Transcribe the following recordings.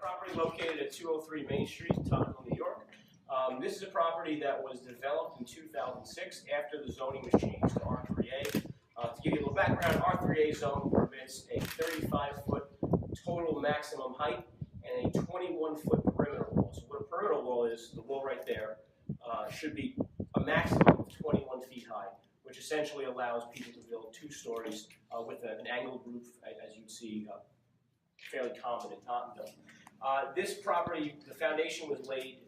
property located at 203 Main Street, Tottenham, New York. This is a property that was developed in 2006 after the zoning was changed to R3A. To give you a little background, R3A zone permits a 35-foot total maximum height and a 21-foot perimeter wall. So what a perimeter wall is, the wall right there, should be a maximum of 21 feet high, which essentially allows people to build 2 stories with an angled roof, as you'd see fairly common in Tottenham. This property, the foundation was laid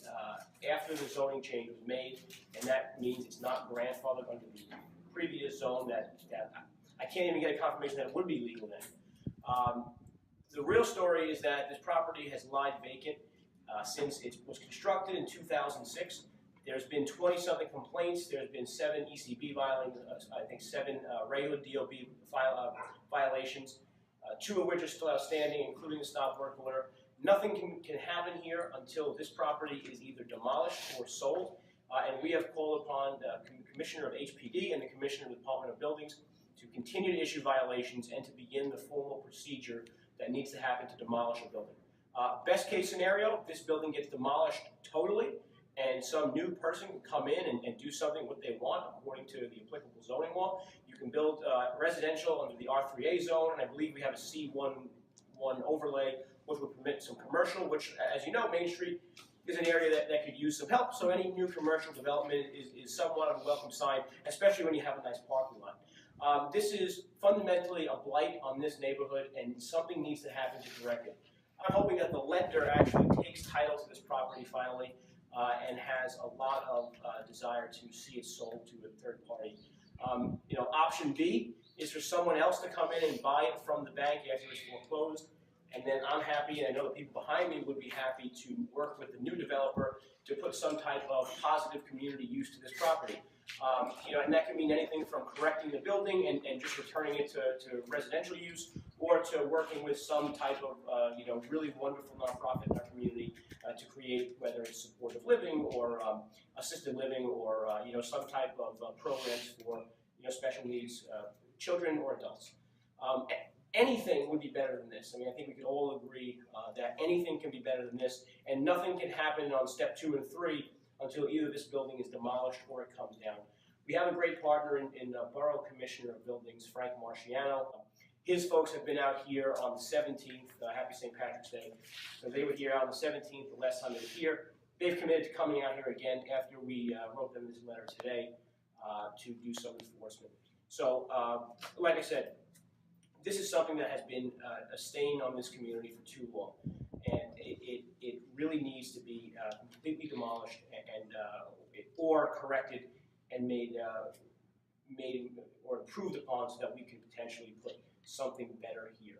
after the zoning change was made, and that means it's not grandfathered under the previous zone that I can't even get a confirmation that it would be legal then. The real story is that this property has lied vacant since it was constructed in 2006. There's been 20-something complaints. There's been 7 ECB violations, I think 7 regular DOB violations, 2 of which are still outstanding, including the stop work order. Nothing can happen here until this property is either demolished or sold. And we have called upon the Commissioner of HPD and the Commissioner of the Department of Buildings to continue to issue violations and to begin the formal procedure that needs to happen to demolish a building. Best case scenario, this building gets demolished totally, and some new person can come in and do something what they want according to the applicable zoning law. You can build residential under the R3A zone, and I believe we have a C1 overlay, which would permit some commercial, which, as you know, Main Street is an area that could use some help. So any new commercial development is somewhat of a welcome sign, especially when you have a nice parking lot. This is fundamentally a blight on this neighborhood, and something needs to happen to correct it. I'm hoping that the lender actually takes title to this property finally, and has a lot of desire to see it sold to a third party. Option B is for someone else to come in and buy it from the bank after it's foreclosed, and then I'm happy, and I know the people behind me would be happy to work with the new developer to put some type of positive community use to this property. And that can mean anything from correcting the building and just returning it to residential use, or to working with some type of really wonderful nonprofit in our community to create, whether it's supportive living or assisted living, or some type of programs for special needs children or adults. Anything would be better than this. I mean, I think we could all agree that anything can be better than this, and nothing can happen on step 2 and 3 until either this building is demolished or it comes down. We have a great partner in Borough Commissioner of Buildings, Frank Marciano. His folks have been out here on the 17th, Happy St. Patrick's Day. So they were here on the 17th, the last time they were here. They've committed to coming out here again after we wrote them this letter today to do some enforcement. So, like I said, this is something that has been a stain on this community for too long, and it really needs to be completely demolished or corrected and made or improved upon, so that we can potentially put something better here.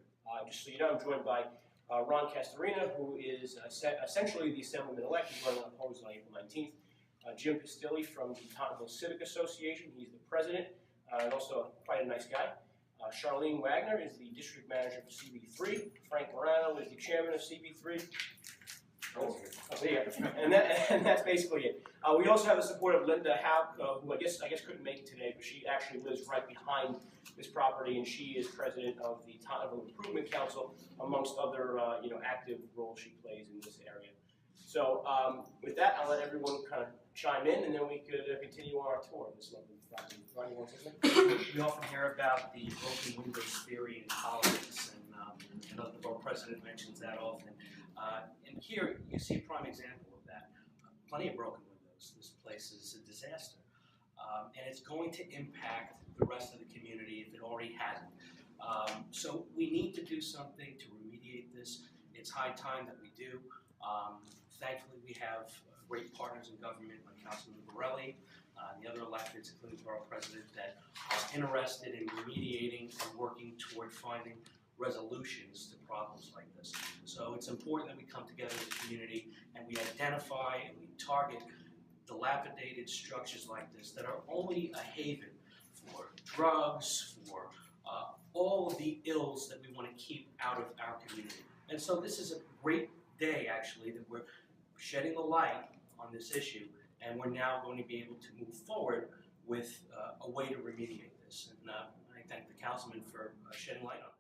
Just so you know, I'm joined by Ron Castorina, who is essentially the Assemblyman-elect. He's running unopposed on April 19th. Jim Pistilli from the Tottenham Civic Association. He's the president, and also quite a nice guy. Charlene Wagner is the district manager for CB3. Frank Morano is the chairman of CB3. Oh, yeah. And that's basically it. We also have the support of Linda Hauk, who I guess couldn't make it today, but she actually lives right behind this property, and she is president of the Tottenham Improvement Council, amongst other active roles she plays in this area. So with that, I'll let everyone kind of chime in, and then we could continue on our tour of this lovely property. Ron, you want to say something? We often hear about the broken windows theory in politics, and I know the borough president mentions that often. And here you see a prime example of that. Plenty of broken windows. This place is a disaster. And it's going to impact the rest of the community if it already hasn't. So we need to do something to remediate this. It's high time that we do. Thankfully, we have great partners in government like Councilman Borelli, the other electeds, including the borough president, that are interested in remediating and working toward finding resolutions to problems like this. So it's important that we come together as a community and we identify and we target dilapidated structures like this that are only a haven for drugs, for all of the ills that we want to keep out of our community. And so this is a great day, actually, that we're shedding the light on this issue, and we're now going to be able to move forward with a way to remediate this. And I thank the councilman for shedding light on it.